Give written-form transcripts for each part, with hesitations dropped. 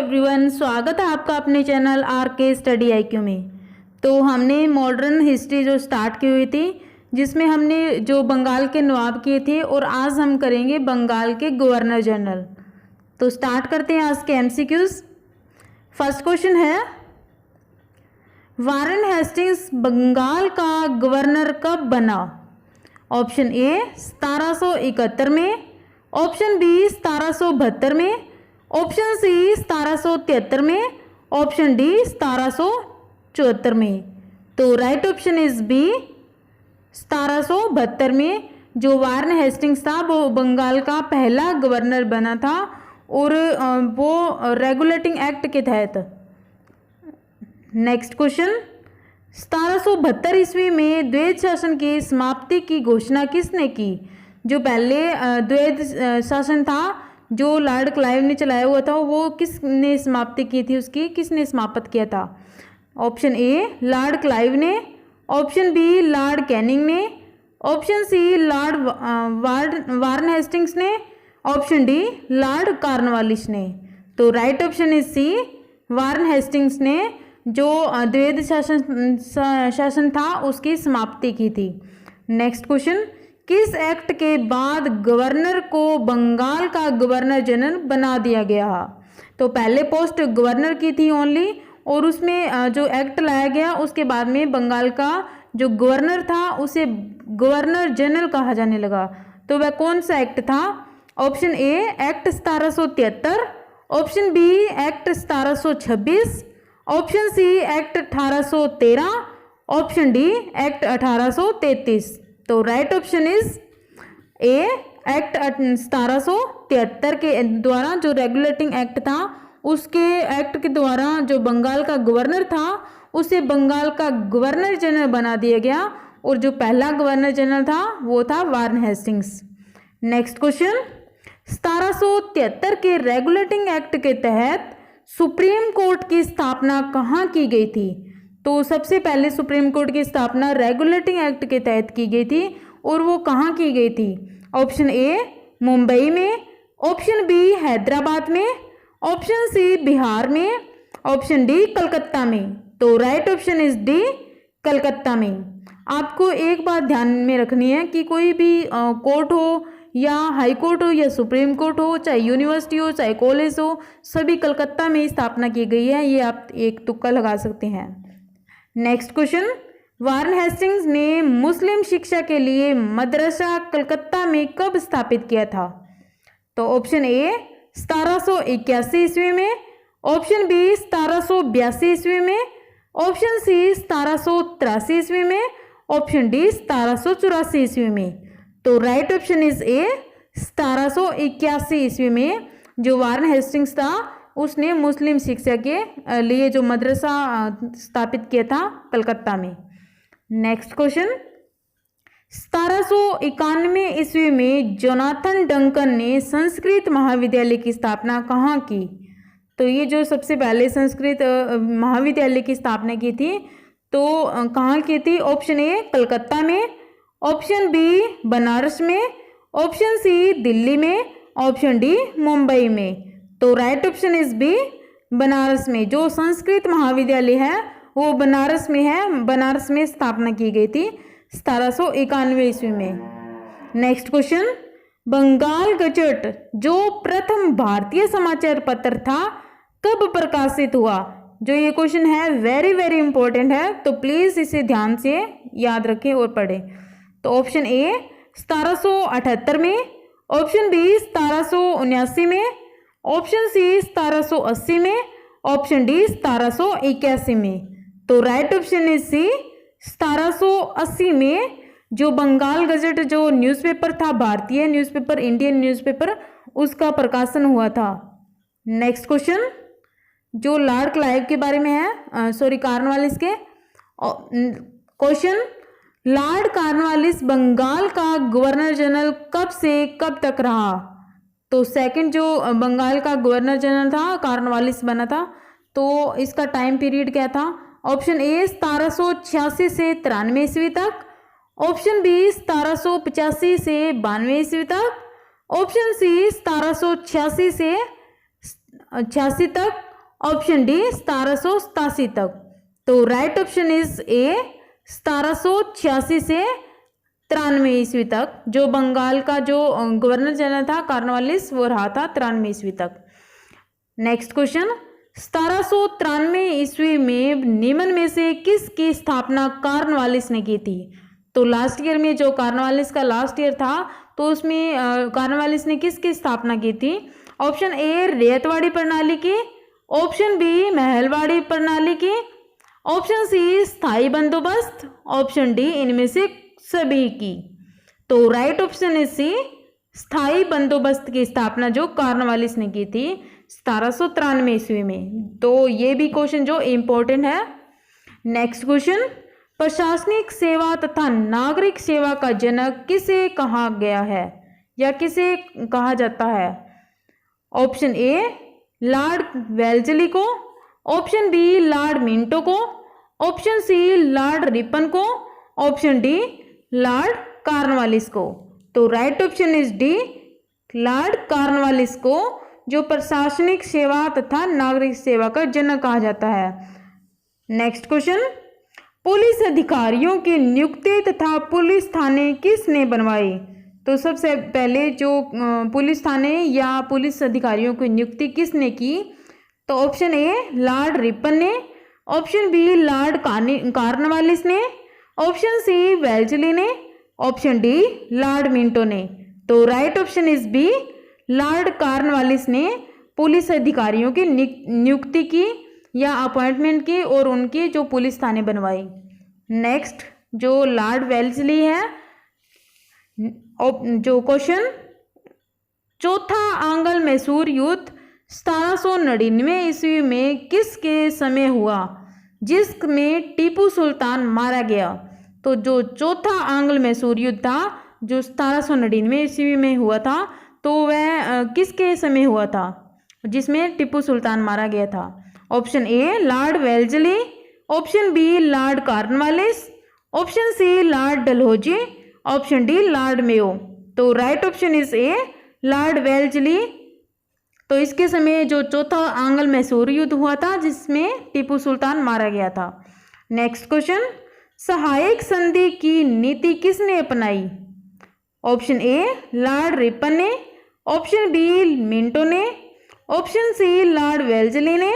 Everyone, स्वागत है आपका अपने चैनल आर के स्टडी IQ में। तो हमने मॉडर्न हिस्ट्री जो स्टार्ट की हुई थी, जिसमें हमने जो बंगाल के नवाब किए थे, और आज हम करेंगे बंगाल के गवर्नर जनरल। तो स्टार्ट करते हैं आज के MCQs। फर्स्ट क्वेश्चन है, वारेन हेस्टिंग्स बंगाल का गवर्नर कब बना? ऑप्शन ए 1771 में, ऑप्शन बी 1772 में, ऑप्शन सी 1773 में, ऑप्शन डी 1774 में। तो राइट ऑप्शन इज बी 1772 में। जो वारेन हेस्टिंग्स था वो बंगाल का पहला गवर्नर बना था, और वो रेगुलेटिंग एक्ट के तहत। नेक्स्ट क्वेश्चन, 1772 ईस्वी में द्वैध शासन की समाप्ति की घोषणा किसने की? जो पहले द्वैध शासन था जो लॉर्ड क्लाइव ने चलाया हुआ था, वो किसने समाप्ति की थी, उसकी किसने समाप्त किया था? ऑप्शन ए लॉर्ड क्लाइव ने, ऑप्शन बी लॉर्ड कैनिंग ने, option C Lord Warren Hastings ने, ऑप्शन डी लॉर्ड कॉर्नवालिस ने। तो right option is C, Warren Hastings ने जो द्वैध शासन था उसकी समाप्ति की थी। नेक्स्ट क्वेश्चन, किस एक्ट के बाद गवर्नर को बंगाल का गवर्नर जनरल बना दिया गया? तो पहले पोस्ट गवर्नर की थी ओनली, और उसमें जो एक्ट लाया गया उसके बाद में बंगाल का जो गवर्नर था उसे गवर्नर जनरल कहा जाने लगा। तो वह कौन सा एक्ट था? Option A act 1773, option B act 1726, option C act 1813, option D act 1833। तो right option is A act 1773 के द्वारा, जो रेगुलेटिंग एक्ट था, उसके एक्ट के द्वारा जो बंगाल का गवर्नर था उसे बंगाल का गवर्नर जनरल बना दिया गया, और जो पहला गवर्नर जनरल था वो था वारेन हेस्टिंग्स। नेक्स्ट क्वेश्चन, 1773 के रेगुलेटिंग एक्ट के तहत सुप्रीम कोर्ट की स्थापना कहाँ की गई थी? तो सबसे पहले सुप्रीम कोर्ट की स्थापना रेगुलेटिंग एक्ट के तहत की गई थी, और वो कहाँ की गई थी? ऑप्शन ए मुंबई में, ऑप्शन बी हैदराबाद में, ऑप्शन सी बिहार में, ऑप्शन डी कलकत्ता में। तो right option is D Calcutta में। आपको एक बात ध्यान में रखनी है कि कोई भी कोर्ट हो, या हाई कोर्ट हो, या सुप्रीम कोर्ट हो, चाहे यूनिवर्सिटी हो, चाहे कॉलेज हो, सभी कलकत्ता में स्थापना की गई है। ये आप एक तुक्का लगा सकते हैं। नेक्स्ट क्वेश्चन, वारेन हेस्टिंग्स ने मुस्लिम शिक्षा के लिए मदरसा कलकत्ता में कब स्थापित किया था? तो ऑप्शन ए 1781 ईस्वी में, ऑप्शन बी 1782 ईस्वी में, ऑप्शन सी 1783 ईस्वी में, ऑप्शन डी 1784 ईस्वी में। तो राइट ऑप्शन इज ए 1781 ईस्वी में जो वारेन हेस्टिंग्स था उसने मुस्लिम शिक्षा के लिए जो मदरसा स्थापित किया था कलकत्ता में। नेक्स्ट क्वेश्चन, 1791 ईस्वी में जोनाथन डंकन ने संस्कृत महाविद्यालय की स्थापना कहाँ की? तो ये जो सबसे पहले संस्कृत महाविद्यालय की स्थापना की थी, तो कहाँ की थी? ऑप्शन ए कलकत्ता में, ऑप्शन बी बनारस में, ऑप्शन सी दिल्ली में, ऑप्शन डी मुंबई में। तो right option is B Banaras में। जो संस्कृत महाविद्यालय है वो बनारस में है, बनारस में स्थापना की गई थी 1791 ईस्वी में। नेक्स्ट क्वेश्चन, बंगाल गजट जो प्रथम भारतीय समाचार पत्र था कब प्रकाशित हुआ? जो ये क्वेश्चन है वेरी वेरी इंपॉर्टेंट है, तो प्लीज इसे ध्यान से याद रखें और पढ़ें। तो ऑप्शन ए 1778 में, ऑप्शन बी 1779 में, ऑप्शन सी 1780 में, ऑप्शन डी 1781 में। तो राइट ऑप्शन इज सी 1780 में जो बंगाल गजट जो न्यूज़पेपर था, भारतीय न्यूज़पेपर, इंडियन न्यूज़पेपर, उसका प्रकाशन हुआ था। नेक्स्ट क्वेश्चन जो लॉर्ड क्लाइव के बारे में है, सॉरी कॉर्नवालिस के क्वेश्चन, लॉर्ड कॉर्नवालिस बंगाल का गवर्नर जनरल कब से कब तक रहा? तो सेकंड जो बंगाल का गवर्नर जनरल था कॉर्नवालिस बना था, तो इसका टाइम पीरियड क्या था? ऑप्शन ए 1786 से 93 ईस्वी तक, ऑप्शन बी 1785 से 92 ईस्वी तक, ऑप्शन सी 1786 से 86 तक, ऑप्शन डी 1787 तक। तो राइट ऑप्शन इज ए 1786 से 93 ईस्वी तक। जो बंगाल का जो गवर्नर जनरल था कॉर्नवालिस, वो रहा था 93 ईस्वी तक। नेक्स्ट क्वेश्चन, 1793 ईस्वी में निम्न में से किसकी स्थापना कॉर्नवालिस ने की थी? तो लास्ट ईयर में जो कॉर्नवालिस का लास्ट ईयर था, तो उसमें कॉर्नवालिस ने किसकी स्थापना की थी? ऑप्शन ए रेतवाड़ी प्रणाली की, ऑप्शन बी महलवाड़ी प्रणाली की, ऑप्शन सी स्थायी बंदोबस्त, ऑप्शन डी इनमें से सभी की। तो राइट ऑप्शन इज सी, स्थायी बंदोबस्त की स्थापना जो कॉर्नवालिस ने की थी 1793 ईस्वी में। तो ये भी क्वेश्चन जो इम्पोर्टेंट है। नेक्स्ट क्वेश्चन, प्रशासनिक सेवा तथा नागरिक सेवा का जनक किसे कहा गया है या किसे कहा जाता है? ऑप्शन ए लॉर्ड वेल्जली को, ऑप्शन बी लॉर्ड मिंटो को, ऑप्शन सी लॉर्ड रिपन को, ऑप्शन डी लॉर्ड कॉर्नवालिस को। तो right option is D, Lord Cornwallis को जो प्रशासनिक सेवा तथा नागरिक सेवा का जनक कहा जाता है। नेक्स्ट क्वेश्चन, पुलिस अधिकारियों की नियुक्ति तथा पुलिस थाने किसने बनवाई? तो सबसे पहले जो पुलिस थाने या पुलिस अधिकारियों की नियुक्ति किसने की? तो ऑप्शन ए लॉर्ड रिपन ने, ऑप्शन बी लॉर्ड कॉर्नवालिस ने, ऑप्शन सी वेल्जली ने, ऑप्शन डी लॉर्ड मिंटो ने। तो right option is B, Lord Cornwallis ने पुलिस अधिकारियों की नियुक्ति की या अपॉइंटमेंट की और उनकी जो पुलिस थाने बनवाई। नेक्स्ट जो लॉर्ड वेल्जली है, जो क्वेश्चन, चौथा आंग्ल मैसूर युद्ध 1799 ईस्वी में किसके समय हुआ जिसमें टीपू सुल्तान मारा गया? तो जो चौथा आंग्ल मैसूर युद्ध था जो 1799 ईस्वी में हुआ था, तो वह किसके समय हुआ था जिसमें टीपू सुल्तान मारा गया था? Option A Lord Wellesley, option B Lord Cornwallis, option C Lord Dalhousie, option D Lord Mayo. तो right option is A Lord Wellesley. तो इसके समय जो चौथा आंग्ल मैसूर युद्ध हुआ था जिसमें टीपू सुल्तान मारा गया था। नेक्स्ट क्वेश्चन, सहायक संधि की नीति किसने अपनाई? ऑप्शन ए लॉर्ड रिपन ने, ऑप्शन बी मिंटो ने, ऑप्शन सी लॉर्ड वेल्जली ने,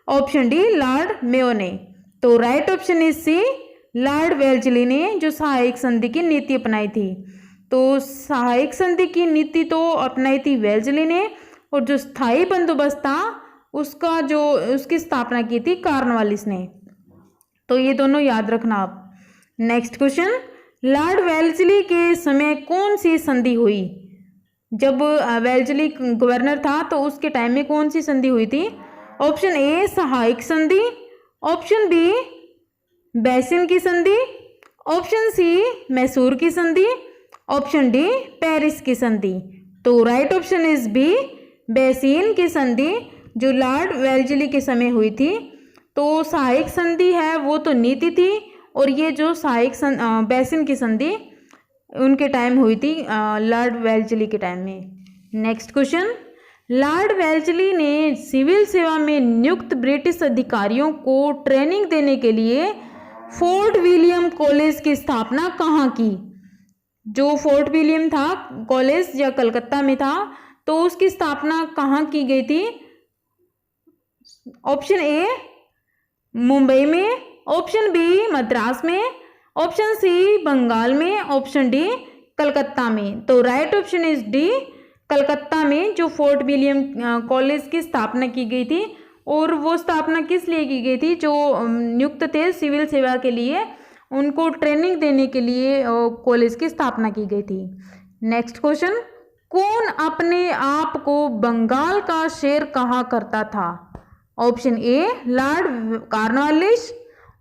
ऑप्शन डी लॉर्ड मेयो ने। तो right option is C, Lord Wellesley ने जो सहायक संधि की नीति अपनाई थी। तो सहायक संधि की नीति तो अपनाई थी वेल्जली ने, और जो स्थायी बंदोबस्त था उसकी स्थापना की थी कॉर्नवालिस ने। तो ये दोनों याद रखना आप। नेक्स्ट क्वेश्चन, लॉर्ड वेल्जली के समय कौन सी संधि हुई? जब वेल्जली गवर्नर था तो उसके टाइम में कौन सी संधि हुई थी? ऑप्शन ए सहायक संधि, ऑप्शन बी बैसिन की संधि, ऑप्शन सी मैसूर की संधि, ऑप्शन डी पेरिस की संधि। तो right option is B, basin की संधि जो लॉर्ड वेल्जली के समय हुई थी। तो सहायक संधि है वो तो नीति थी, और ये जो सहायक बैसिन की संधि उनके टाइम हुई थी लॉर्ड वेल्जली के टाइम में। नेक्स्ट क्वेश्चन, लॉर्ड वेल्जली ने सिविल सेवा में नियुक्त ब्रिटिश अधिकारियों को ट्रेनिंग देने के लिए फोर्ट विलियम कॉलेज की स्थापना कहाँ की? जो फोर्ट विलियम था कॉलेज या कलकत्ता में था, तो उसकी स्थापना कहाँ की गई थी? ऑप्शन ए मुंबई में, ऑप्शन बी मद्रास में, ऑप्शन सी बंगाल में, ऑप्शन डी कलकत्ता में। तो right option is D, Calcutta में जो फोर्ट विलियम कॉलेज की स्थापना की गई थी। और वो स्थापना किस लिए की गई थी? जो नियुक्त थे सिविल सेवा के लिए, उनको ट्रेनिंग देने के लिए कॉलेज की स्थापना की गई थी। नेक्स्ट क्वेश्चन, कौन अपने आप को बंगाल का शेर कहा करता था? Option A Lord Cornwallis,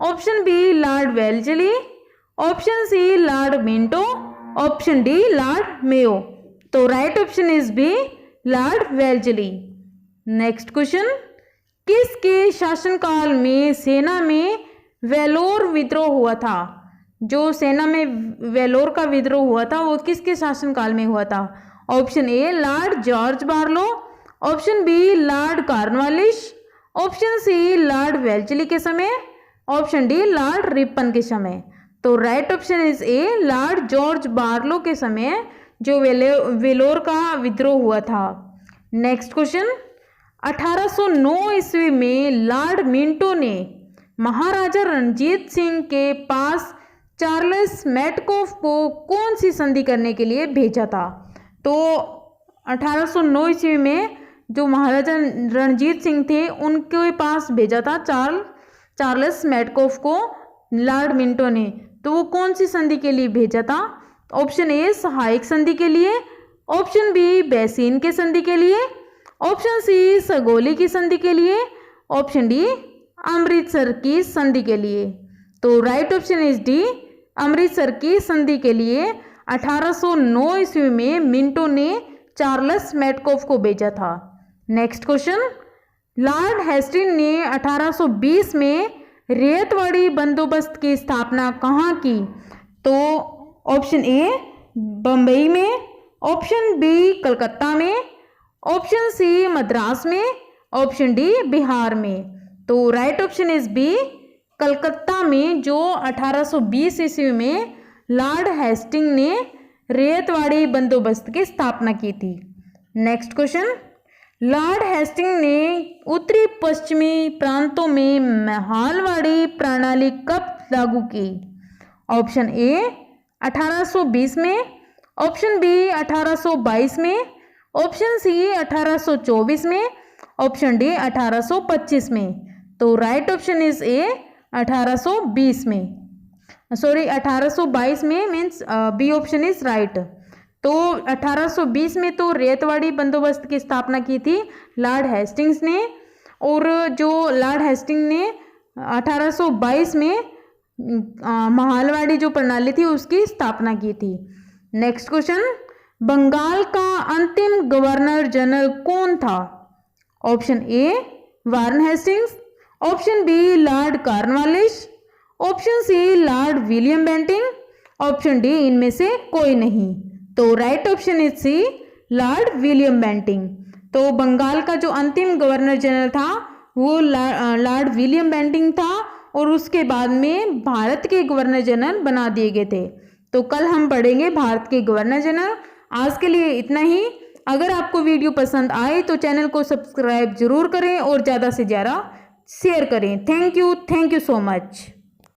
option B Lord Wellesley, option C Lord Minto, option D Lord Mayo. तो right option is B, Lord Wellesley. Next question, किसके शासनकाल में सेना में वेलोर विद्रोह हुआ था? जो सेना में वेलोर का विद्रोह हुआ था वो किसके शासनकाल में हुआ था? Option A Lord George Barlow, option B Lord Cornwallis, option C Lord Wellesley के समय, ऑप्शन डी लॉर्ड रिपन के समय। तो right option is A Lord George Barlow के समय जो वेलोर का विद्रोह हुआ था। नेक्स्ट क्वेश्चन, 1809 ईस्वी में लॉर्ड मिंटो ने महाराजा रणजीत सिंह के पास चार्ल्स मैटकॉफ को कौन सी संधि करने के लिए भेजा था? तो 1809 ईस्वी में जो महाराजा रणजीत सिंह थे उनके पास भेजा था चार्ल्स मैटकॉफ को लॉर्ड मिंटो ने। तो वो कौन सी संधि के लिए भेजा था? ऑप्शन ए सहायक संधि के लिए, ऑप्शन बी बैसीन के संधि के लिए, ऑप्शन सी सगोली की संधि के लिए, ऑप्शन डी अमृतसर की संधि के लिए। तो right option is D Amritsar की संधि के लिए 1809 ईस्वी में मिंटो ने चार्ल्स मैटकॉफ को भेजा था। नेक्स्ट क्वेश्चन, लॉर्ड हेस्टिंग ने 1820 में रेतवाड़ी बंदोबस्त की स्थापना कहाँ की? तो ऑप्शन ए बम्बई में, ऑप्शन बी कलकत्ता में, ऑप्शन सी मद्रास में, ऑप्शन डी बिहार में। तो right option is B Calcutta में, जो 1820 ईस्वी में लॉर्ड हेस्टिंग ने रेतवाड़ी बंदोबस्त की स्थापना की थी। नेक्स्ट क्वेश्चन, लॉर्ड हेस्टिंग ने उत्तरी पश्चिमी प्रांतों में महालवाड़ी प्रणाली कब लागू की? ऑप्शन ए 1820 में, ऑप्शन बी 1822 में, ऑप्शन सी 1824 में, ऑप्शन डी 1825 में। तो राइट ऑप्शन इज ए 1820 में, सॉरी 1822 में, means B option is right. तो 1820 में तो रेतवाड़ी बंदोबस्त की स्थापना की थी लॉर्ड हेस्टिंग्स ने, और जो लॉर्ड हेस्टिंग ने 1822 में महालवाड़ी जो प्रणाली थी उसकी स्थापना की थी। नेक्स्ट क्वेश्चन, बंगाल का अंतिम गवर्नर जनरल कौन था? Option A Warren Hastings, option B Lord Cornwallis, option C Lord William Bentinck, option D इनमें से कोई नहीं। तो right option is C Lord William Bentinck. तो बंगाल का जो अंतिम गवर्नर जनरल था वो लॉर्ड विलियम बेंटिंग था, और उसके बाद में भारत के गवर्नर जनरल बना दिए गए थे। तो कल हम पढ़ेंगे भारत के गवर्नर जनरल। आज के लिए इतना ही। अगर आपको वीडियो पसंद आए तो चैनल को सब्सक्राइब जरूर करें और ज़्यादा से ज़्यादा शेयर करें। Thank you so much.